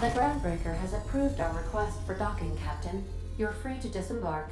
The groundbreaker has approved our request for docking, Captain. You're free to disembark.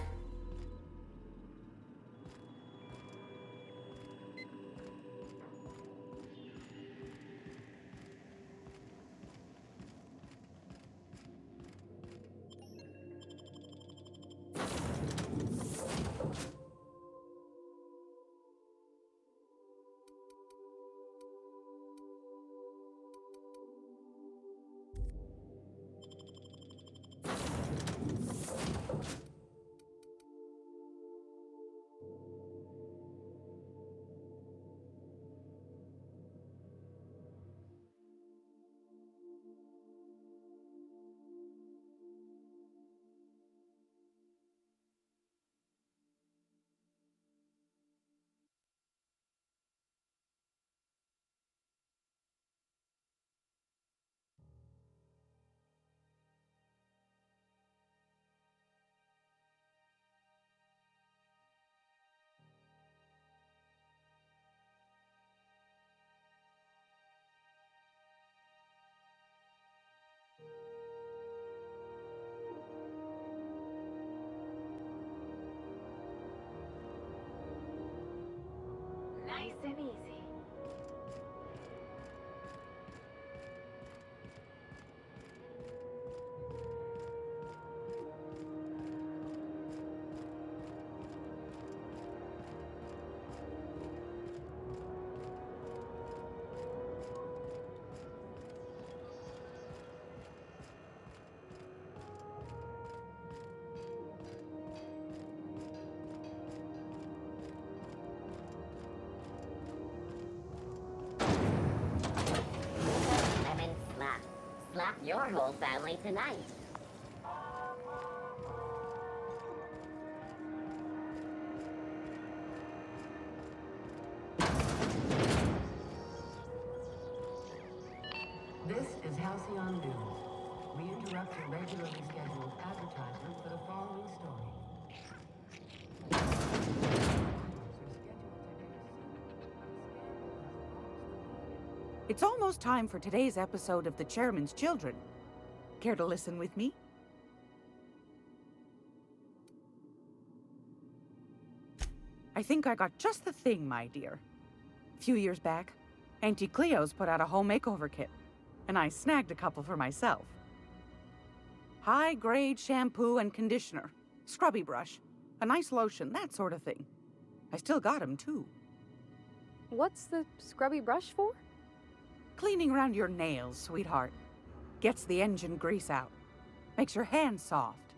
Nice and easy. Lemon slap. Slap your whole family tonight. This is Halcyon News. We interrupt your regularly scheduled advertisement for the following story. It's almost time for today's episode of The Chairman's Children. Care to listen with me? I think I got just the thing, my dear. A few years back, Auntie Cleo's put out a home makeover kit, and I snagged a couple for myself. High-grade shampoo and conditioner, scrubby brush, a nice lotion, that sort of thing. I still got 'em, too. What's the scrubby brush for? Cleaning around your nails, sweetheart. Gets the engine grease out. Makes your hands soft.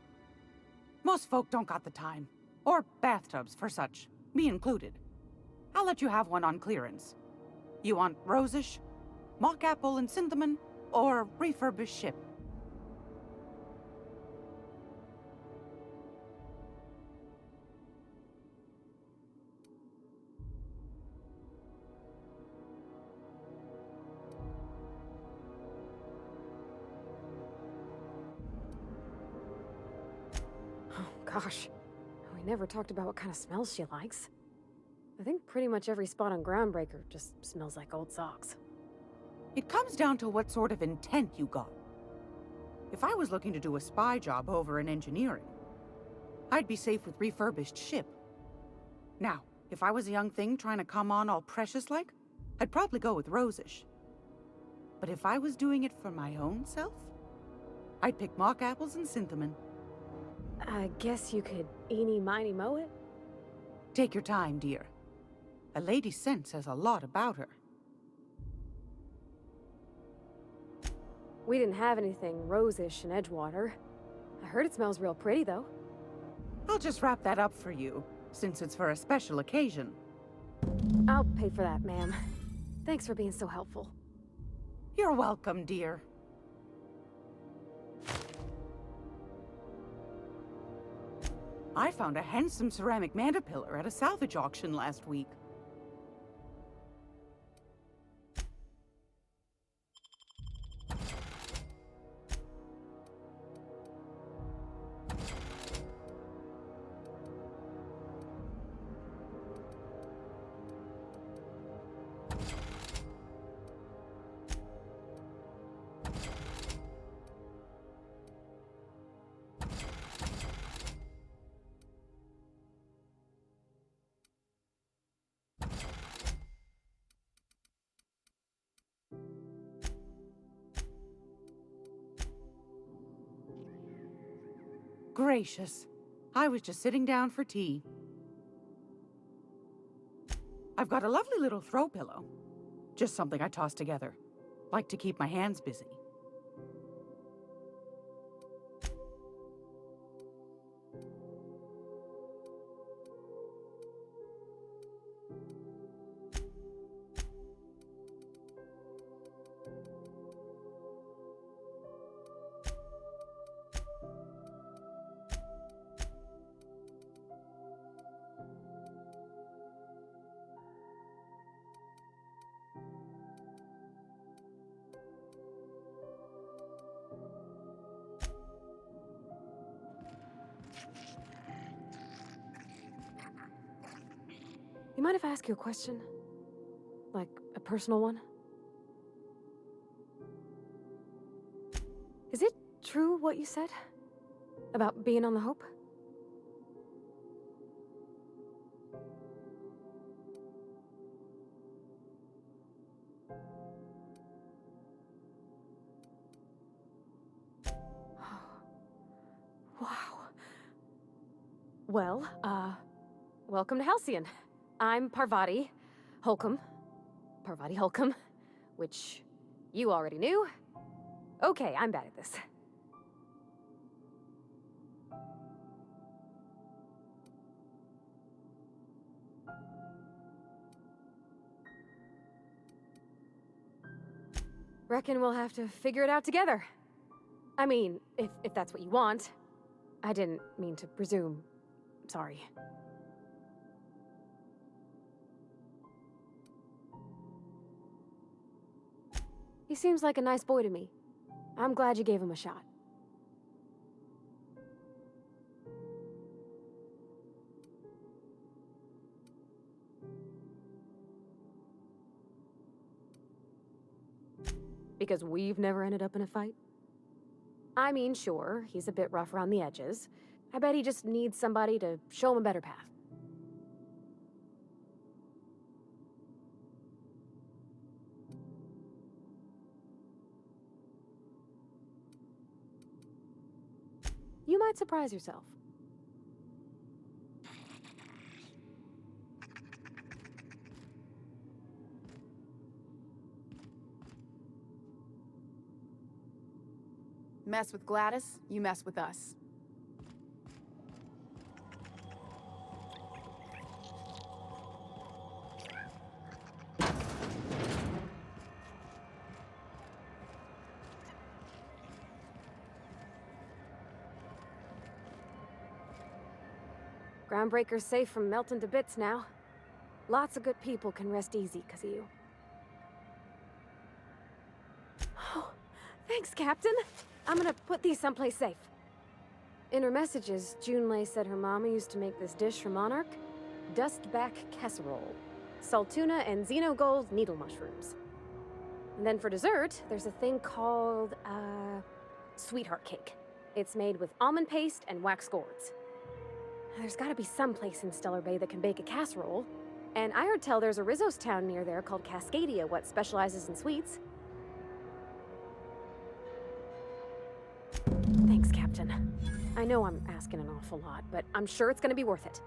Most folk don't got the time. Or bathtubs for such, me included. I'll let you have one on clearance. You want rosish, mock apple and cinnamon, or refurbished ship? Oh, gosh. We never talked about what kind of smells she likes. I think pretty much every spot on Groundbreaker just smells like old socks. It comes down to what sort of intent you got. If I was looking to do a spy job over in engineering, I'd be safe with refurbished ship. Now, if I was a young thing trying to come on all precious-like, I'd probably go with rosish. But if I was doing it for my own self, I'd pick mock apples and cinnamon. I guess you could eeny-miny mow it? Take your time, dear. A lady's scent says a lot about her. We didn't have anything rosish in Edgewater. I heard it smells real pretty, though. I'll just wrap that up for you, since it's for a special occasion. I'll pay for that, ma'am. Thanks for being so helpful. You're welcome, dear. I found a handsome ceramic mandapillar at a salvage auction last week. Gracious. I was just sitting down for tea. I've got a lovely little throw pillow. Just something I toss together. Like to keep my hands busy. You mind if I ask you a question? Like, a personal one? Is it true what you said? About being on the Hope? Wow. Well, welcome to Halcyon. I'm Parvati Holcomb. Parvati Holcomb, which you already knew. Okay, I'm bad at this. Reckon we'll have to figure it out together. I mean, if that's what you want. I didn't mean to presume. Sorry. He seems like a nice boy to me. I'm glad you gave him a shot. Because we've never ended up in a fight? I mean, sure, he's a bit rough around the edges. I bet he just needs somebody to show him a better path. You might surprise yourself. Mess with Gladys, you mess with us. Groundbreaker's safe from melting to bits now. Lots of good people can rest easy because of you. Oh, thanks, Captain. I'm gonna put these someplace safe. In her messages, Junlei said her mama used to make this dish for Monarch. Dustback casserole. Salt tuna and xenogold needle mushrooms. And then for dessert, there's a thing called, sweetheart cake. It's made with almond paste and wax gourds. There's gotta be some place in Stellar Bay that can bake a casserole. And I heard tell there's a Rizzo's town near there called Cascadia what specializes in sweets. Thanks, Captain. I know I'm asking an awful lot, but I'm sure it's gonna be worth it.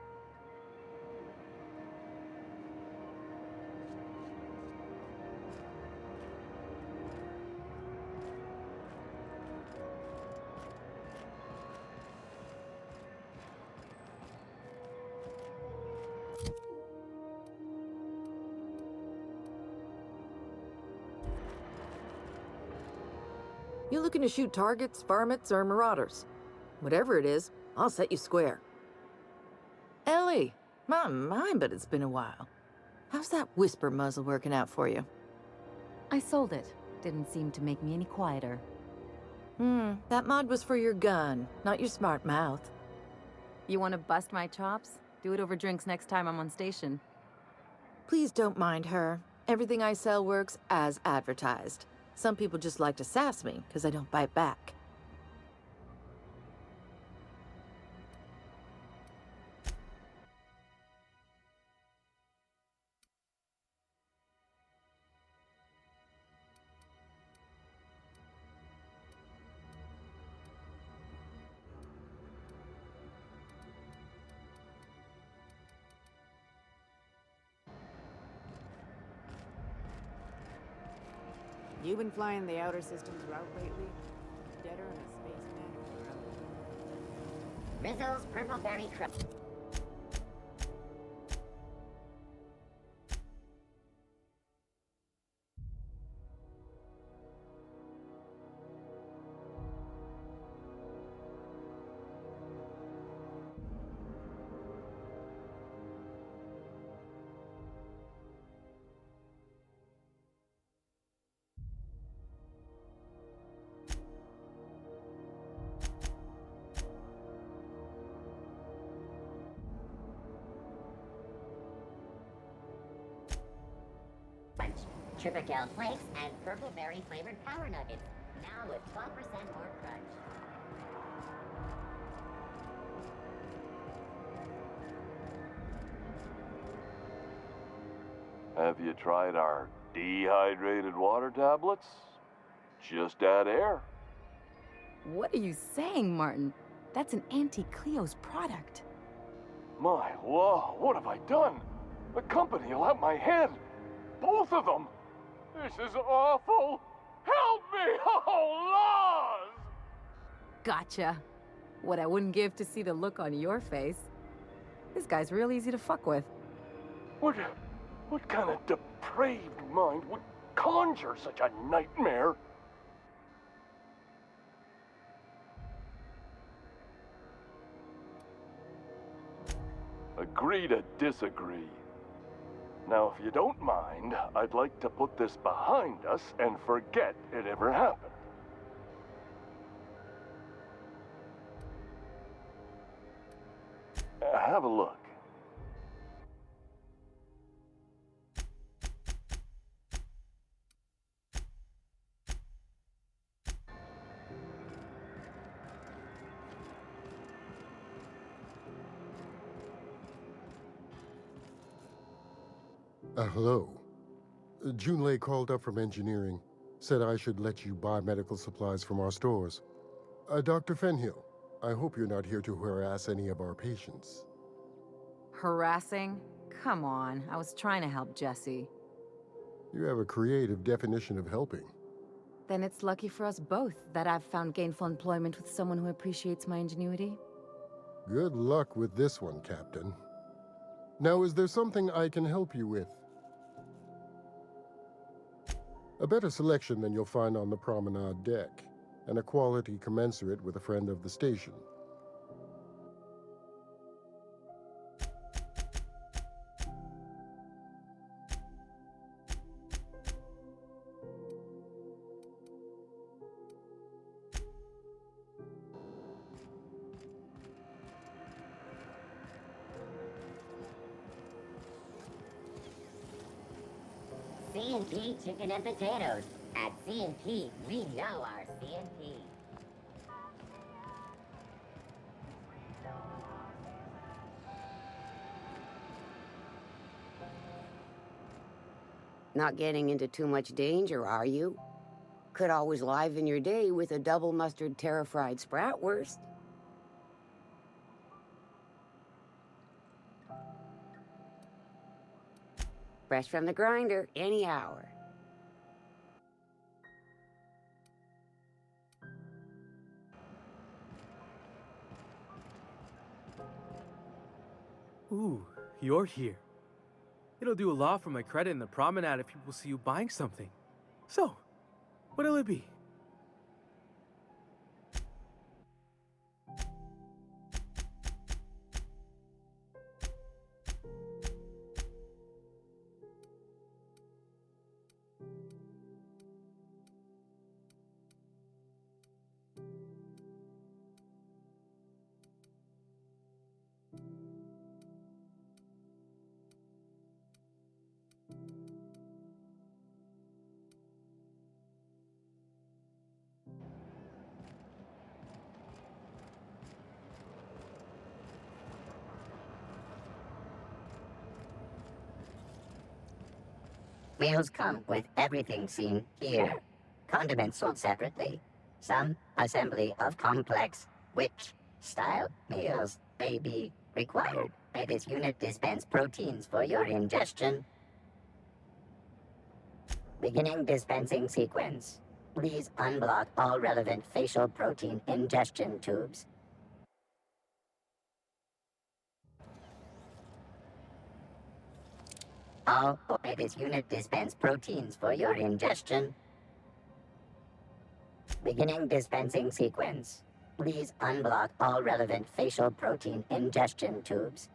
You looking to shoot targets, varmints, or marauders? Whatever it is, I'll set you square. Ellie, my, but it's been a while. How's that whisper muzzle working out for you? I sold it. Didn't seem to make me any quieter. That mod was for your gun, not your smart mouth. You want to bust my chops? Do it over drinks next time I'm on station. Please don't mind her. Everything I sell works as advertised. Some people just like to sass me, because I don't bite back. You been flying the outer systems route lately? Deader than a space man. Rizzo's Purple Berry Crunch. Triple Flakes and Purple Berry flavored Power Nuggets. Now with 12% more crunch. Have you tried our dehydrated water tablets? Just add air. What are you saying, Martin? That's an Auntie Cleo's product. My law, what have I done? The company will have my head. Both of them. This is awful. Help me! Oh, laws! Gotcha. What I wouldn't give to see the look on your face. This guy's real easy to fuck with. What kind of depraved mind would conjure such a nightmare? Agree to disagree. Now, if you don't mind, I'd like to put this behind us and forget it ever happened. Have a look. Hello. Junlei called up from engineering, said I should let you buy medical supplies from our stores. Dr. Fenhill, I hope you're not here to harass any of our patients. Harassing? Come on, I was trying to help Jesse. You have a creative definition of helping. Then it's lucky for us both that I've found gainful employment with someone who appreciates my ingenuity. Good luck with this one, Captain. Now, is there something I can help you with? A better selection than you'll find on the promenade deck, and a quality commensurate with a friend of the station. C&P chicken and potatoes. At C&P, we know our C&P. Not getting into too much danger, are you? Could always liven your day with a double mustard terra-fried spratwurst. Fresh from the grinder, any hour. Ooh, you're here. It'll do a lot for my credit in the promenade if people see you buying something. So, what'll it be? Meals come with everything seen here. Condiments sold separately. Some assembly of complex style meals may be required. May this unit dispense proteins for your ingestion. Beginning dispensing sequence. Please unblock all relevant facial protein ingestion tubes. All this unit dispense proteins for your ingestion. Beginning dispensing sequence. Please unblock all relevant facial protein ingestion tubes.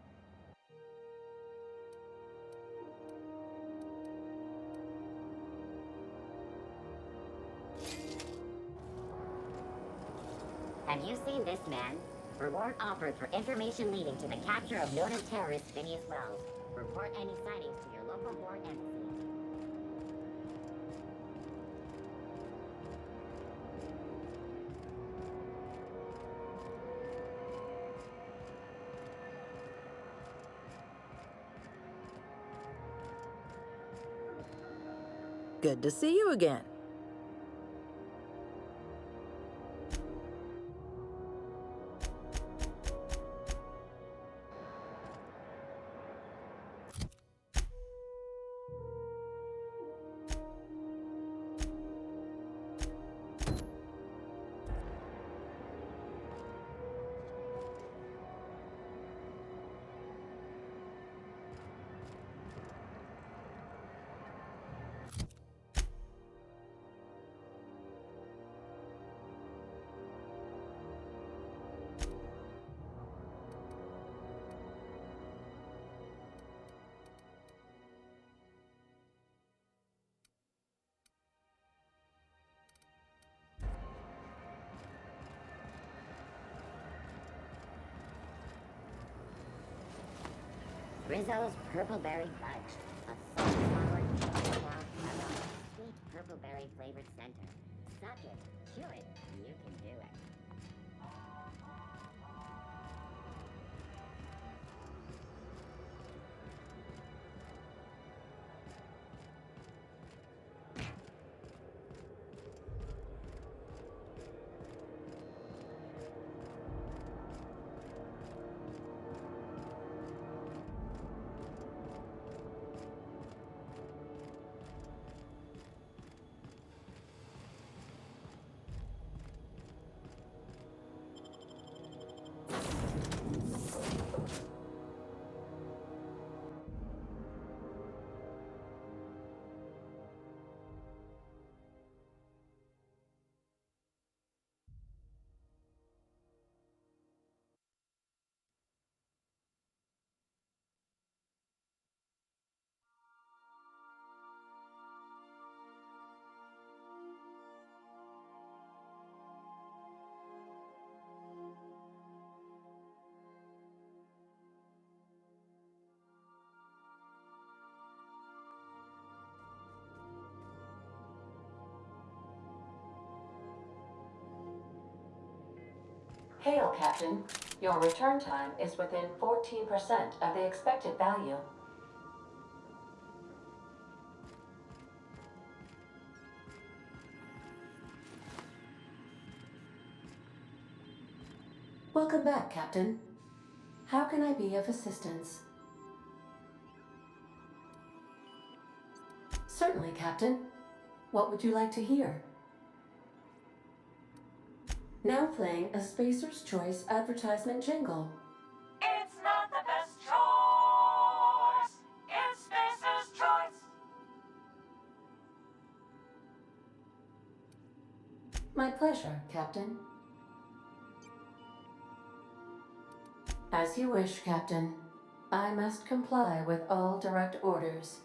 Have you seen this man? Reward offered for information leading to the capture of noted terrorist Phineas Wells. Report any sightings to your local war embassy. Good to see you again. Rizzo's Purpleberry Fudge. A soft-flavored wild caramel, sweet purpleberry flavored center. Suck it, chew it, you can do it. Hail, Captain. Your return time is within 14% of the expected value. Welcome back, Captain. How can I be of assistance? Certainly, Captain. What would you like to hear? Now playing a Spacer's Choice advertisement jingle. It's not the best choice. It's Spacer's Choice. My pleasure, Captain. As you wish, Captain. I must comply with all direct orders.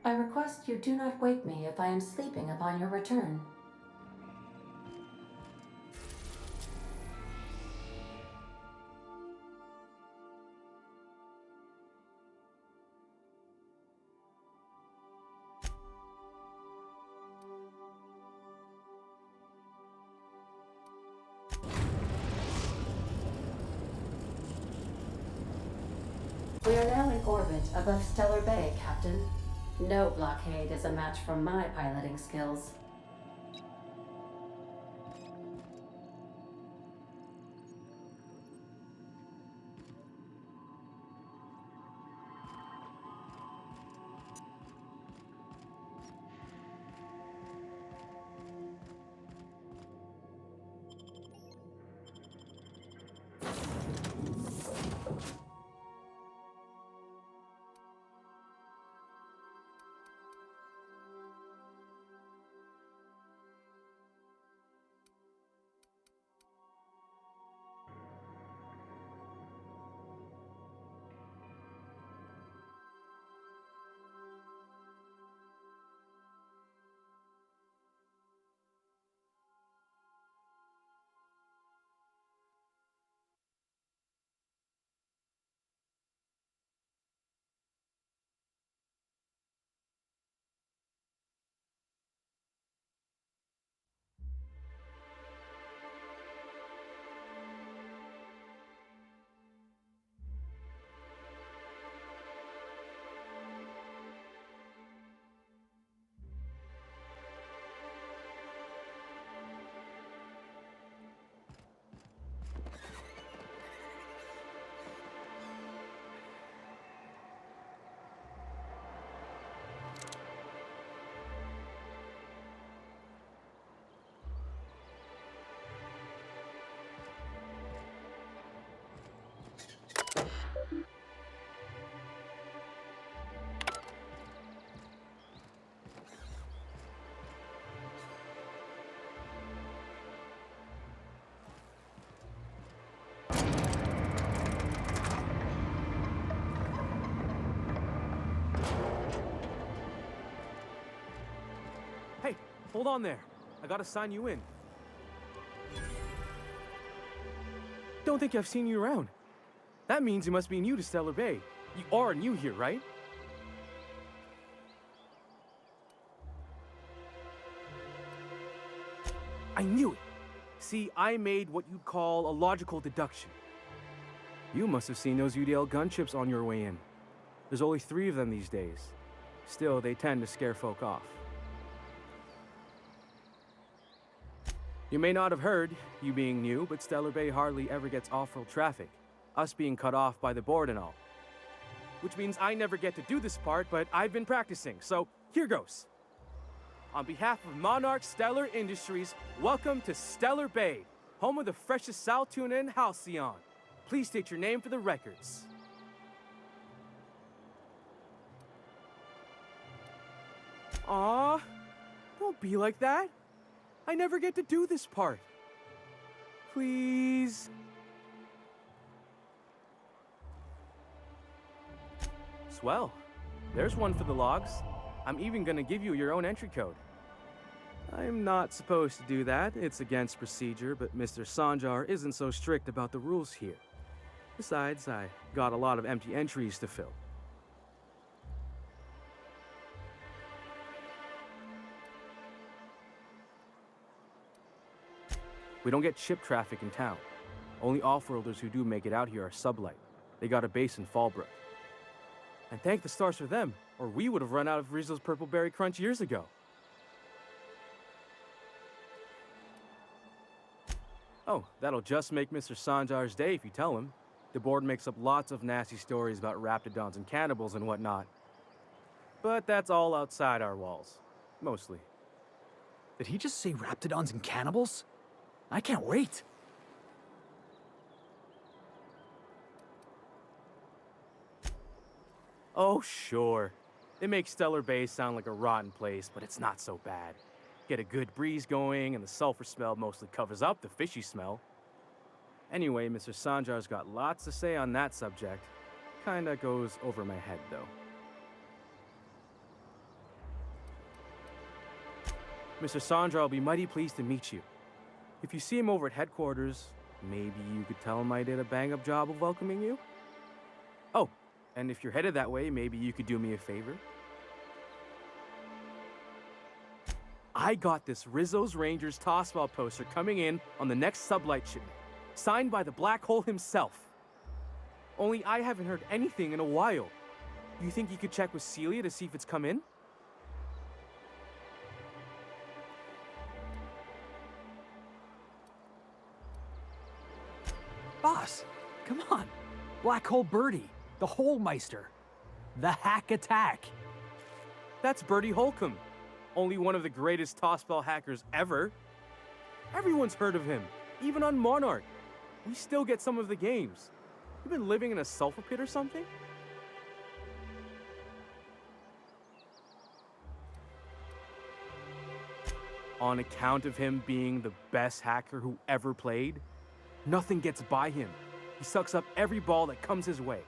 I request you do not wake me if I am sleeping upon your return. We are now in orbit above Stellar Bay, Captain. No blockade is a match for my piloting skills. hold on there. I gotta sign you in. Don't think I've seen you around. That means you must be new to Stellar Bay. You are new here, right? I knew it. See, I made what you'd call a logical deduction. You must have seen those UDL gunships on your way in. There's only 3 of them these days. Still, they tend to scare folk off. You may not have heard, you being new, but Stellar Bay hardly ever gets off-road traffic, us being cut off by the board and all. Which means I never get to do this part, but I've been practicing, so here goes. On behalf of Monarch Stellar Industries, welcome to Stellar Bay, home of the freshest sal tuna in Halcyon. Please state your name for the records. Aw, don't be like that. I never get to do this part. Please. Swell. There's one for the logs. I'm even gonna give you your own entry code. I'm not supposed to do that. It's against procedure, but Mr. Sanjar isn't so strict about the rules here. Besides, I got a lot of empty entries to fill. We don't get ship traffic in town. Only off-worlders who do make it out here are Sublight. They got a base in Fallbrook. And thank the stars for them, or we would have run out of Rizzo's Purple Berry Crunch years ago. Oh, that'll just make Mr. Sanjar's day if you tell him. The board makes up lots of nasty stories about raptidons and cannibals and whatnot. But that's all outside our walls. Mostly. Did he just say raptidons and cannibals? I can't wait. Oh, sure. It makes Stellar Bay sound like a rotten place, but it's not so bad. Get a good breeze going, and the sulfur smell mostly covers up the fishy smell. Anyway, Mr. Sanjar's got lots to say on that subject. Kinda goes over my head, though. Mr. Sanjar will be mighty pleased to meet you. If you see him over at headquarters, maybe you could tell him I did a bang-up job of welcoming you? Oh, and if you're headed that way, maybe you could do me a favor? I got this Rizzo's Rangers tossball poster coming in on the next Sublight shipment, signed by the Black Hole himself. Only I haven't heard anything in a while. You think you could check with Celia to see if it's come in? Boss, come on. Black Hole Birdie, the Holmeister, the Hack Attack. That's Bertie Holcomb, only one of the greatest tossball hackers ever. Everyone's heard of him, even on Monarch. We still get some of the games. You been living in a sulfur pit or something? On account of him being the best hacker who ever played, nothing gets by him. He sucks up every ball that comes his way.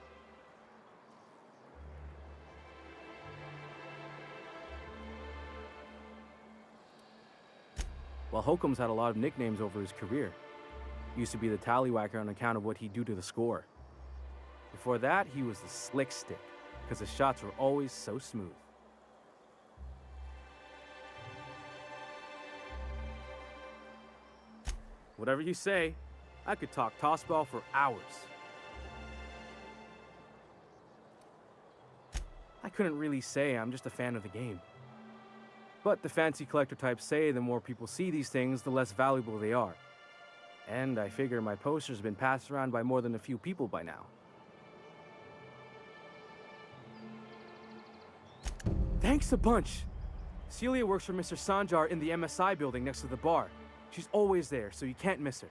Well, Holcomb's had a lot of nicknames over his career. Used to be the tallywhacker on account of what he'd do to the score. Before that, he was the slick stick, because his shots were always so smooth. Whatever you say, I could talk tossball for hours. I couldn't really say I'm just a fan of the game. But the fancy collector types say the more people see these things, the less valuable they are. And I figure my poster's been passed around by more than a few people by now. Thanks a bunch. Celia works for Mr. Sanjar in the MSI building next to the bar. She's always there, so you can't miss her.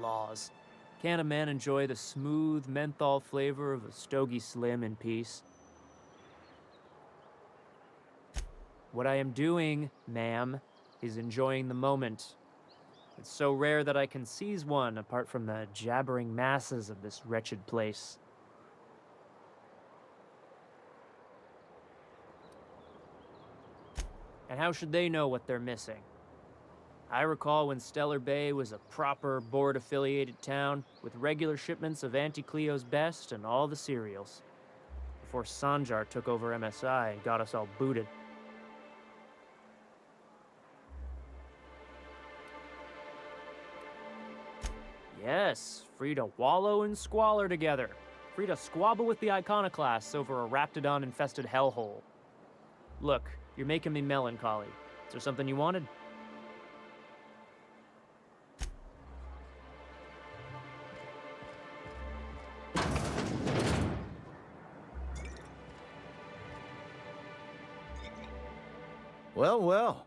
laws. Can't a man enjoy the smooth menthol flavor of a Stogie Slim in peace? What I am doing, ma'am, is enjoying the moment. It's so rare that I can seize one apart from the jabbering masses of this wretched place. And how should they know what they're missing? I recall when Stellar Bay was a proper board-affiliated town with regular shipments of Auntie Cleo's best and all the cereals. Before Sanjar took over MSI and got us all booted. Yes, free to wallow in squalor together. Free to squabble with the iconoclasts over a raptidon-infested hellhole. Look, you're making me melancholy. Is there something you wanted? Well, well.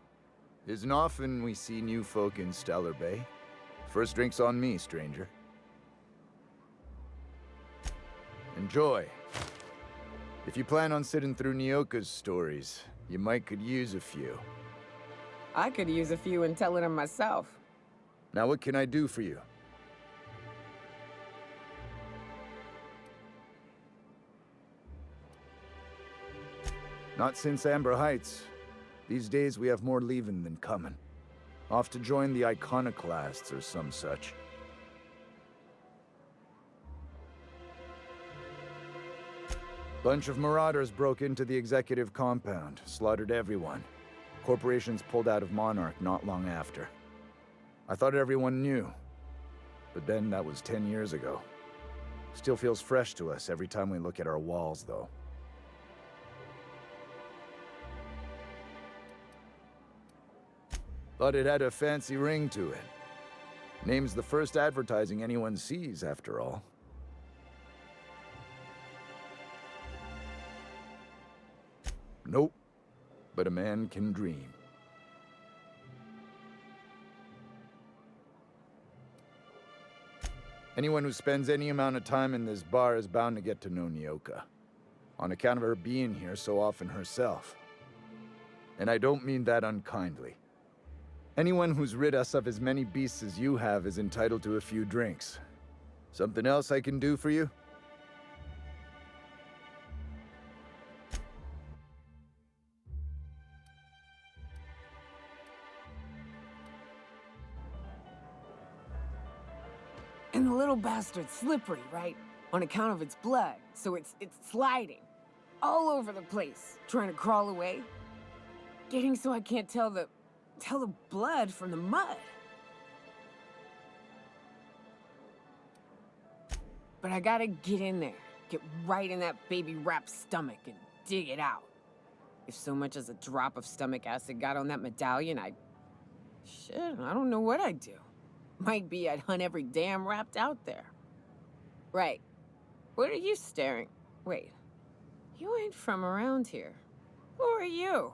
Isn't often we see new folk in Stellar Bay. First drink's on me, stranger. Enjoy. If you plan on sitting through Nyoka's stories, you might could use a few. I could use a few and telling them myself. Now what can I do for you? Not since Amber Heights. These days we have more leaving than coming. Off to join the iconoclasts or some such. Bunch of marauders broke into the executive compound, slaughtered everyone. Corporations pulled out of Monarch not long after. I thought everyone knew. But then that was 10 years ago. Still feels fresh to us every time we look at our walls, though. But it had a fancy ring to it. Name's the first advertising anyone sees, after all. Nope. But a man can dream. Anyone who spends any amount of time in this bar is bound to get to know Nyoka. On account of her being here so often herself. And I don't mean that unkindly. Anyone who's rid us of as many beasts as you have is entitled to a few drinks. Something else I can do for you? And the little bastard's slippery, right? On account of its blood, so it's sliding. All over the place, trying to crawl away. Getting so I can't tell the blood from the mud. But I gotta get in there, get right in that baby rap's stomach and dig it out. If so much as a drop of stomach acid got on that medallion, shit, I don't know what I'd do. Might be I'd hunt every damn rapt out there. Right. What are you staring? Wait. You ain't from around here. Who are you?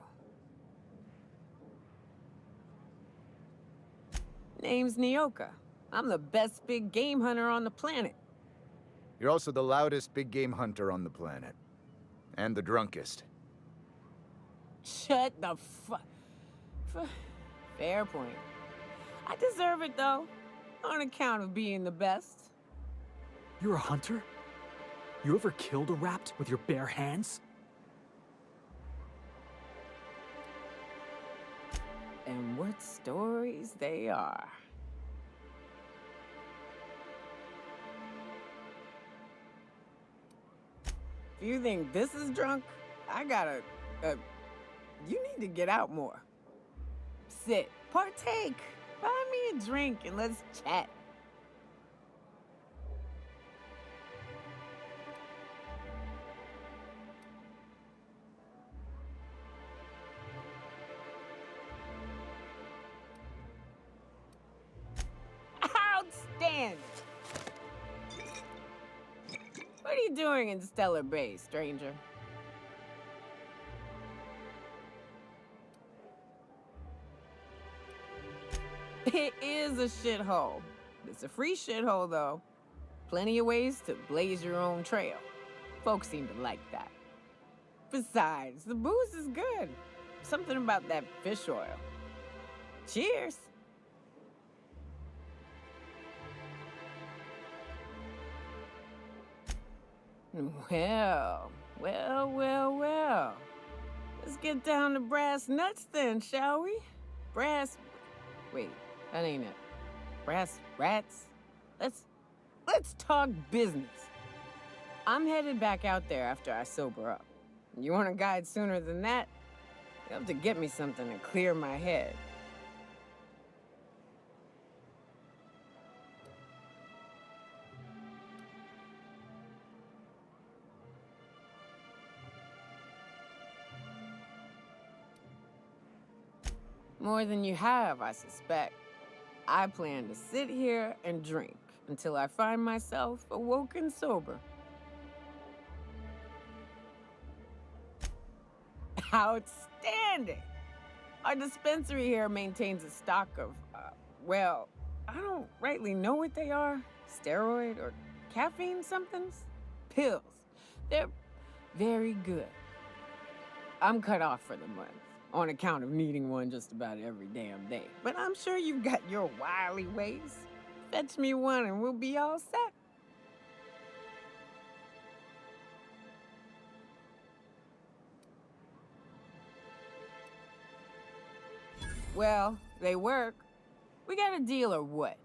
Name's Nyoka. I'm the best big game hunter on the planet. You're also the loudest big game hunter on the planet. And the drunkest. Shut the Fair point. I deserve it, though. On account of being the best. You're a hunter? You ever killed a rapt with your bare hands? And what stories they are. If you think this is drunk, I gotta, you need to get out more. Sit, partake, buy me a drink and let's chat. Outstanding! What are you doing in Stellar Bay, stranger? It is a shithole. It's a free shithole, though. Plenty of ways to blaze your own trail. Folks seem to like that. Besides, the booze is good. Something about that fish oil. Cheers! Well. Let's get down to brass nuts then, shall we? Wait, that ain't it. Brass rats? Let's talk business. I'm headed back out there after I sober up. You want a guide sooner than that? You have to get me something to clear my head. More than you have, I suspect. I plan to sit here and drink until I find myself awoken sober. Outstanding! Our dispensary here maintains a stock of, well, I don't rightly know what they are. Steroid or caffeine somethings? Pills. They're very good. I'm cut off for the month on account of needing one just about every damn day. But I'm sure you've got your wily ways. Fetch me one and we'll be all set. Well, they work. We got a deal or what?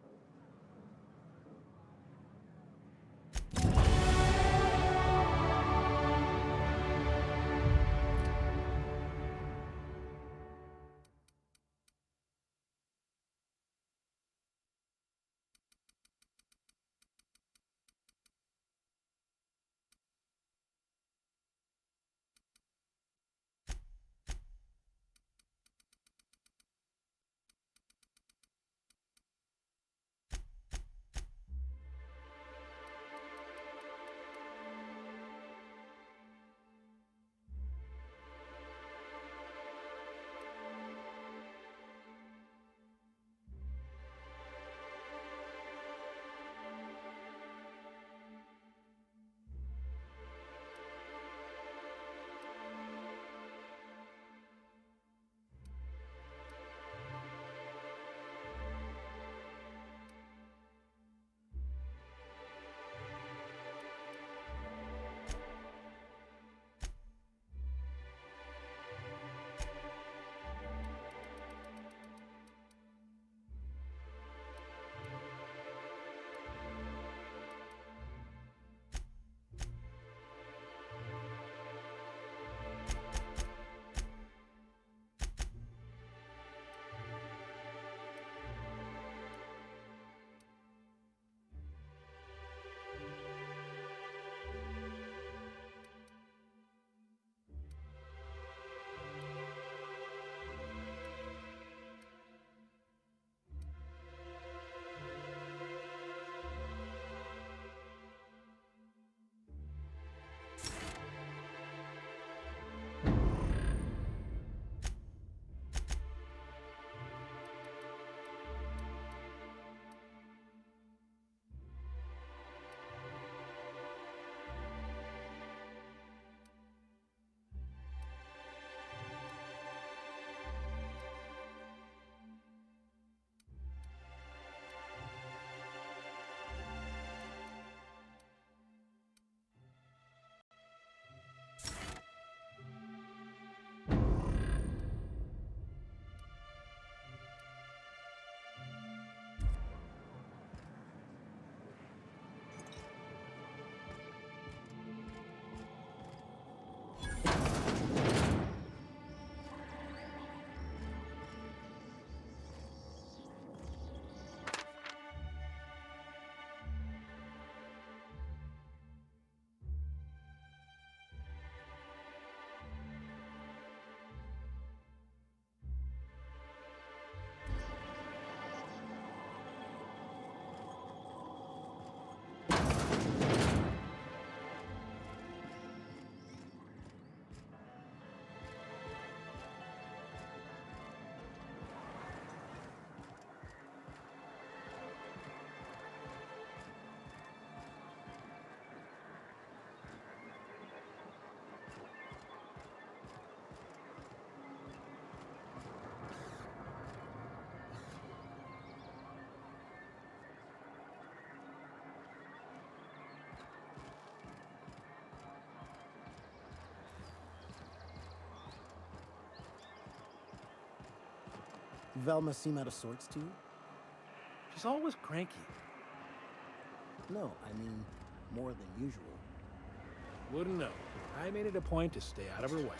Velma seem out of sorts to you? She's always cranky. No, I mean, more than usual. Wouldn't know. I made it a point to stay out of her way.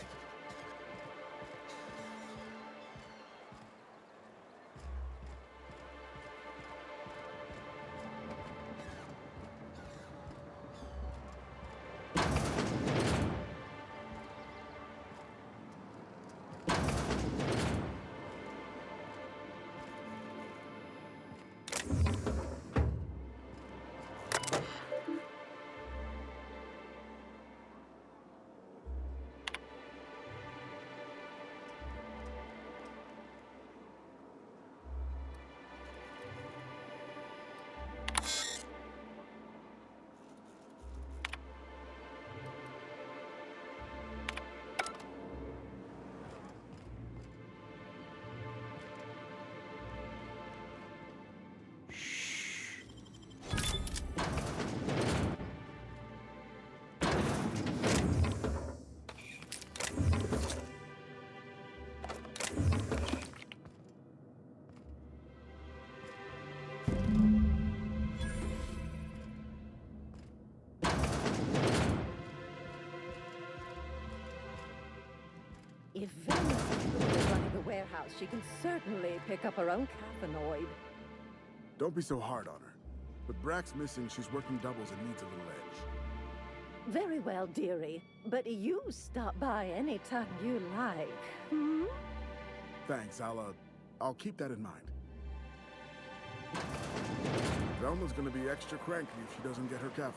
If Velma's capable of running the warehouse, she can certainly pick up her own caffeinoid. Don't be so hard on her. With Brack's missing, she's working doubles and needs a little edge. Very well, dearie. But you stop by anytime you like. Hmm? Thanks, I'll keep that in mind. Velma's gonna be extra cranky if she doesn't get her caffeinoid.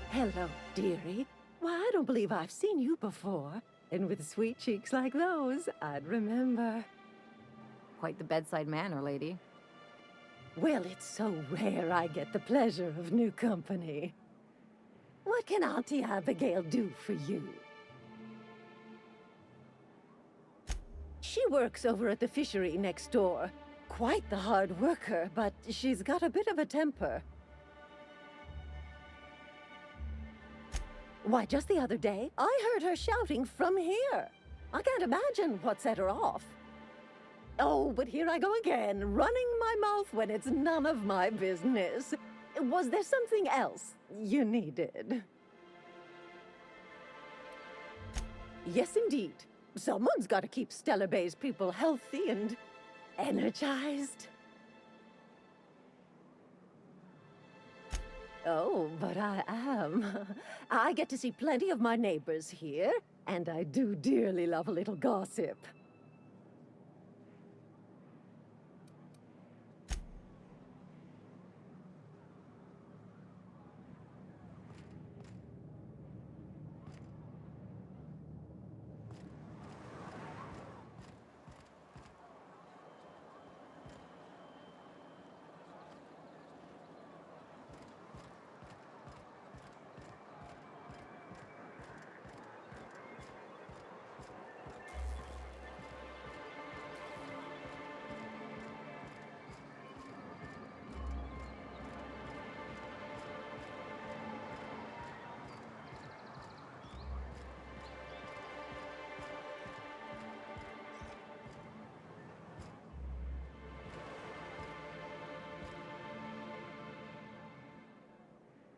Hello, dearie. Why, I don't believe I've seen you before. And with sweet cheeks like those, I'd remember. Quite the bedside manner, lady. Well, it's so rare I get the pleasure of new company. What can Auntie Abigail do for you? She works over at the fishery next door. Quite the hard worker, but she's got a bit of a temper. Why, just the other day, I heard her shouting from here. I can't imagine what set her off. Oh, but here I go again, running my mouth when it's none of my business. Was there something else you needed? Yes, indeed. Someone's got to keep Stellar Bay's people healthy and energized. Oh, but I am. I get to see plenty of my neighbors here, and I do dearly love a little gossip.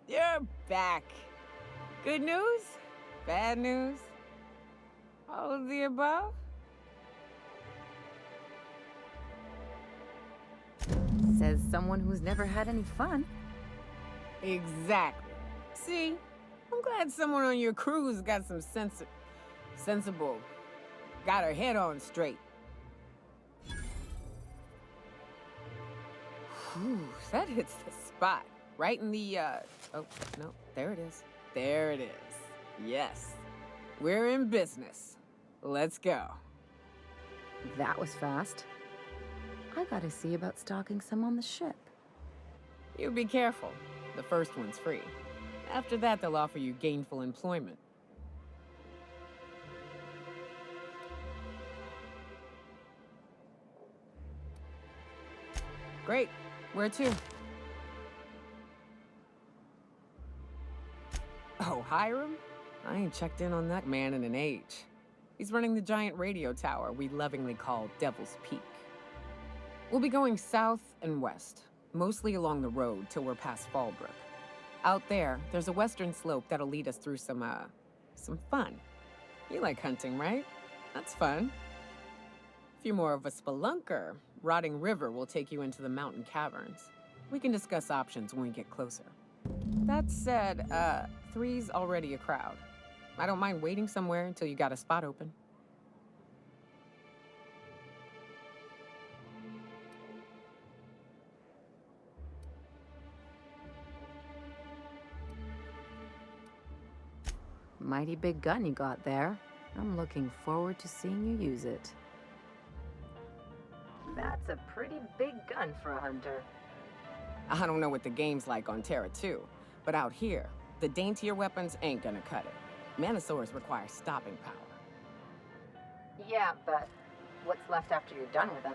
You're back. Good news? Bad news? All of the above? Says someone who's never had any fun. Exactly. See? I'm glad someone on your crew's got some sensible. Got her head on straight. Whew, that hits the spot. Right in the, oh, no, there it is. There it is. Yes. We're in business. Let's go. That was fast. I gotta see about stocking some on the ship. You be careful. The first one's free. After that, they'll offer you gainful employment. Great. Where to? Oh, Hiram? I ain't checked in on that man in an age. He's running the giant radio tower we lovingly call Devil's Peak. We'll be going south and west, mostly along the road till we're past Fallbrook. Out there's a western slope that'll lead us through some fun. You like hunting, right? That's fun. If you're more of a spelunker, Rotting River will take you into the mountain caverns. We can discuss options when we get closer. That said, 3's already a crowd. I don't mind waiting somewhere until you got a spot open. Mighty big gun you got there. I'm looking forward to seeing you use it. That's a pretty big gun for a hunter. I don't know what the game's like on Terra 2, but out here, the daintier weapons ain't gonna cut it. Manosaurs require stopping power. Yeah, but what's left after you're done with them?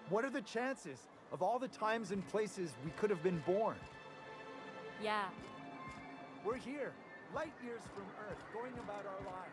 What are the chances of all the times and places we could have been born? Yeah. We're here, light years from Earth, going about our lives.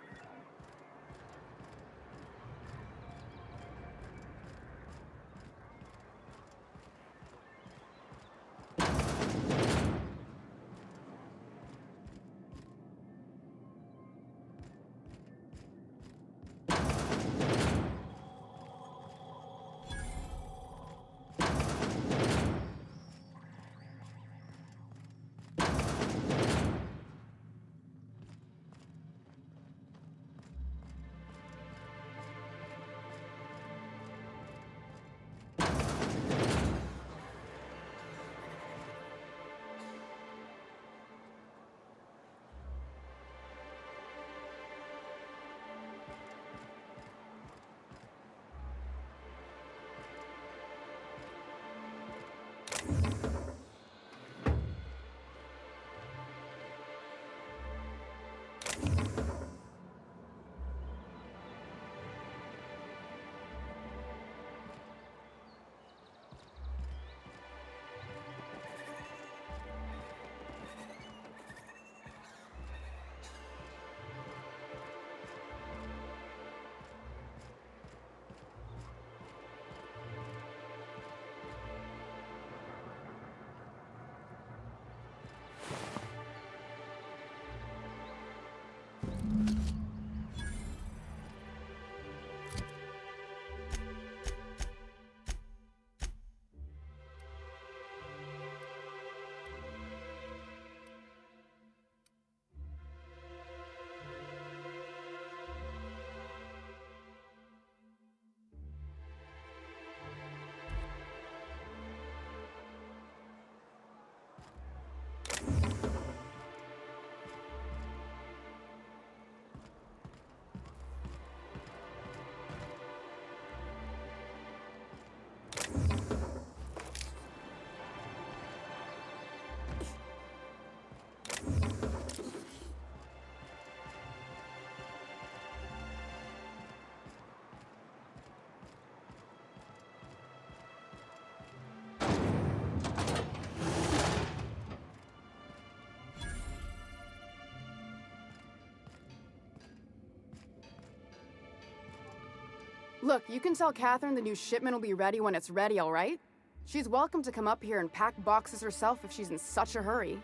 Look, you can tell Catherine the new shipment will be ready when it's ready, all right? She's welcome to come up here and pack boxes herself if she's in such a hurry.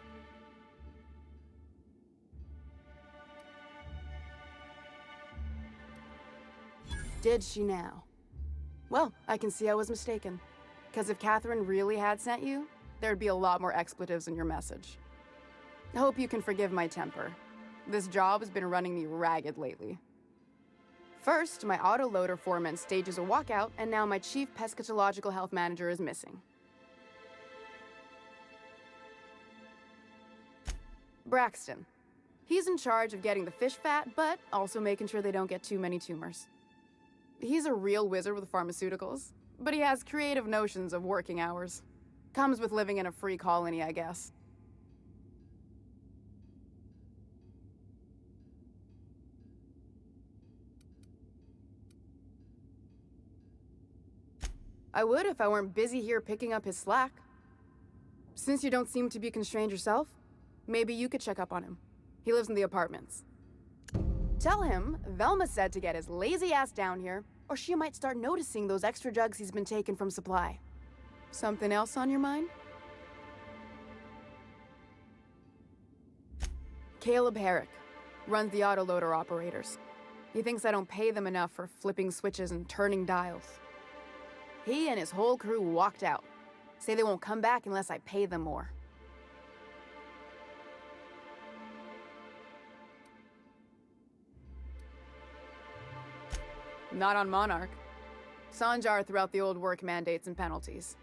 Did she now? Well, I can see I was mistaken. Because if Catherine really had sent you, there'd be a lot more expletives in your message. I hope you can forgive my temper. This job has been running me ragged lately. First, my autoloader foreman stages a walkout, and now my chief pescatological health manager is missing. Braxton. He's in charge of getting the fish fat, but also making sure they don't get too many tumors. He's a real wizard with pharmaceuticals, but he has creative notions of working hours. Comes with living in a free colony, I guess. I would if I weren't busy here picking up his slack. Since you don't seem to be constrained yourself, maybe you could check up on him. He lives in the apartments. Tell him Velma said to get his lazy ass down here, or she might start noticing those extra drugs he's been taking from supply. Something else on your mind? Caleb Herrick runs the autoloader operators. He thinks I don't pay them enough for flipping switches and turning dials. He and his whole crew walked out. Say they won't come back unless I pay them more. Not on Monarch. Sanjar threw out the old work mandates and penalties.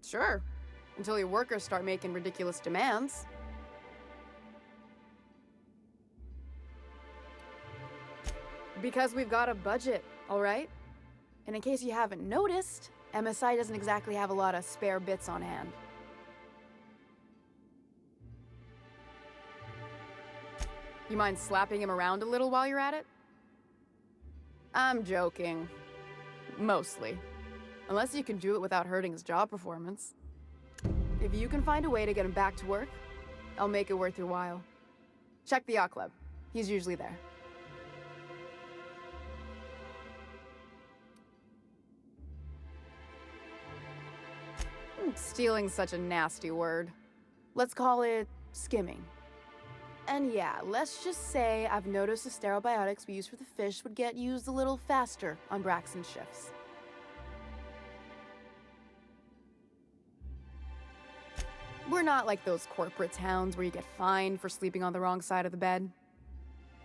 Sure, until your workers start making ridiculous demands. Because we've got a budget, all right? And in case you haven't noticed, MSI doesn't exactly have a lot of spare bits on hand. You mind slapping him around a little while you're at it? I'm joking. Mostly. Unless you can do it without hurting his job performance. If you can find a way to get him back to work, I'll make it worth your while. Check the yacht club. He's usually there. Stealing's such a nasty word. Let's call it skimming. And yeah, let's just say I've noticed the stereobiotics we use for the fish would get used a little faster on Braxton's shifts. We're not like those corporate towns where you get fined for sleeping on the wrong side of the bed.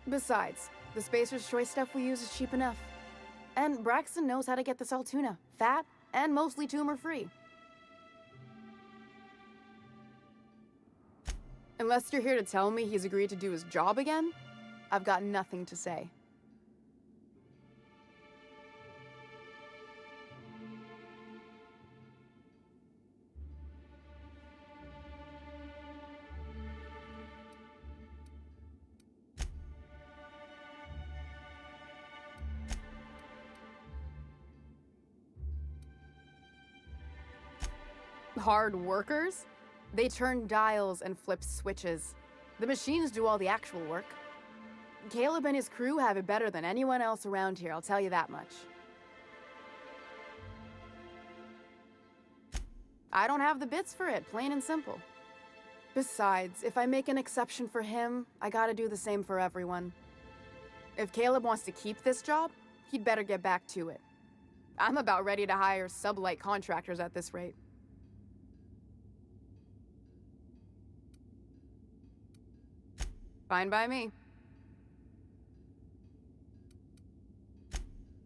Besides, the Spacer's Choice stuff we use is cheap enough. And Braxton knows how to get this Altoona, fat and mostly tumor-free. Unless you're here to tell me he's agreed to do his job again, I've got nothing to say. Hard workers? They turn dials and flip switches. The machines do all the actual work. Caleb and his crew have it better than anyone else around here, I'll tell you that much. I don't have the bits for it, plain and simple. Besides, if I make an exception for him, I gotta do the same for everyone. If Caleb wants to keep this job, he'd better get back to it. I'm about ready to hire sublight contractors at this rate. Fine by me.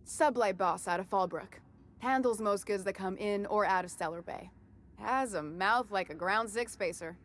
Sublight boss out of Fallbrook. Handles most goods that come in or out of Stellar Bay. Has a mouth like a Ground 6 spacer.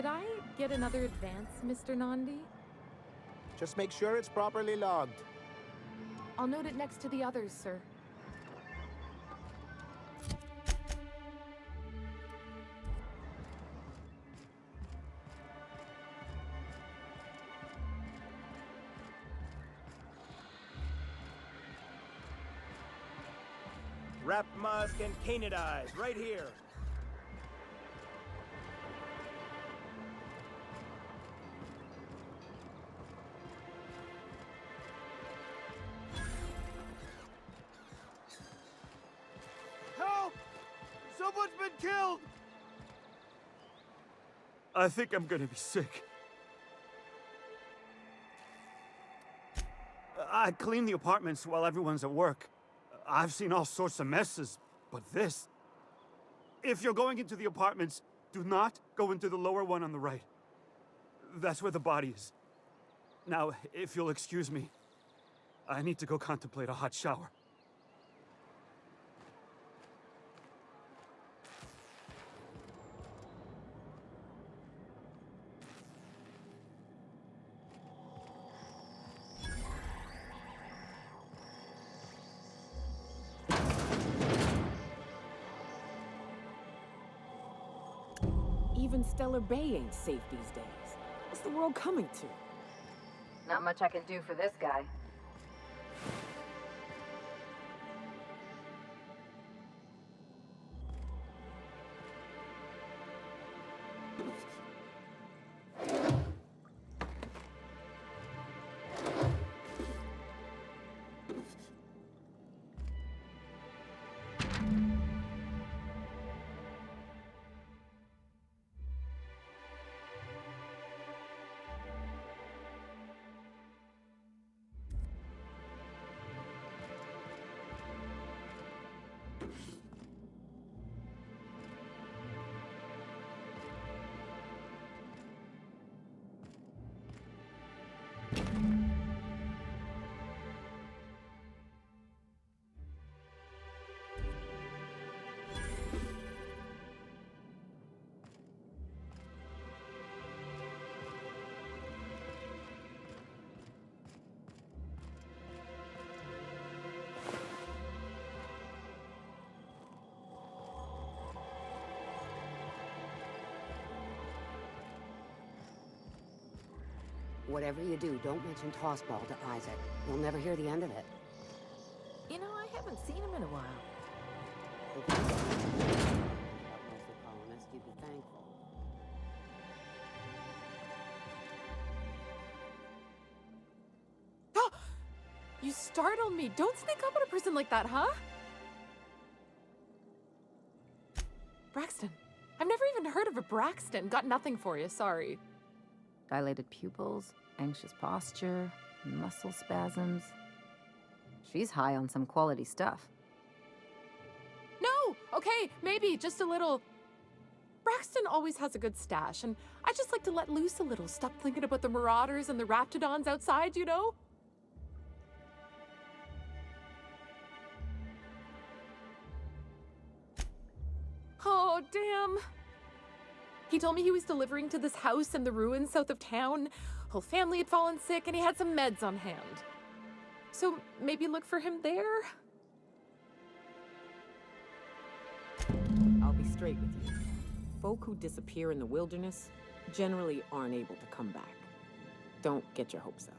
Could I get another advance, Mr. Nandi? Just make sure it's properly logged. I'll note it next to the others, sir. Wrap musk and canadize right here. Help! Someone's been killed! I think I'm gonna be sick. I clean the apartments while everyone's at work. I've seen all sorts of messes, but this... If you're going into the apartments, do not go into the lower one on the right. That's where the body is. Now, if you'll excuse me, I need to go contemplate a hot shower. Even Stellar Bay ain't safe these days. What's the world coming to? Not much I can do for this guy. Whatever you do, don't mention Tossball to Isaac. You'll never hear the end of it. You know, I haven't seen him in a while. If you was the colonist, you'd be thankful. You startled me. Don't sneak up on a person like that, huh? Braxton. I've never even heard of a Braxton. Got nothing for you, sorry. Dilated pupils, anxious posture, muscle spasms. She's high on some quality stuff. No! Okay, maybe, just a little. Braxton always has a good stash, and I just like to let loose a little. Stop thinking about the marauders and the raptidons outside, you know? Oh, damn. He told me he was delivering to this house in the ruins south of town. Whole family had fallen sick, and he had some meds on hand. So maybe look for him there? I'll be straight with you. Folk who disappear in the wilderness generally aren't able to come back. Don't get your hopes up.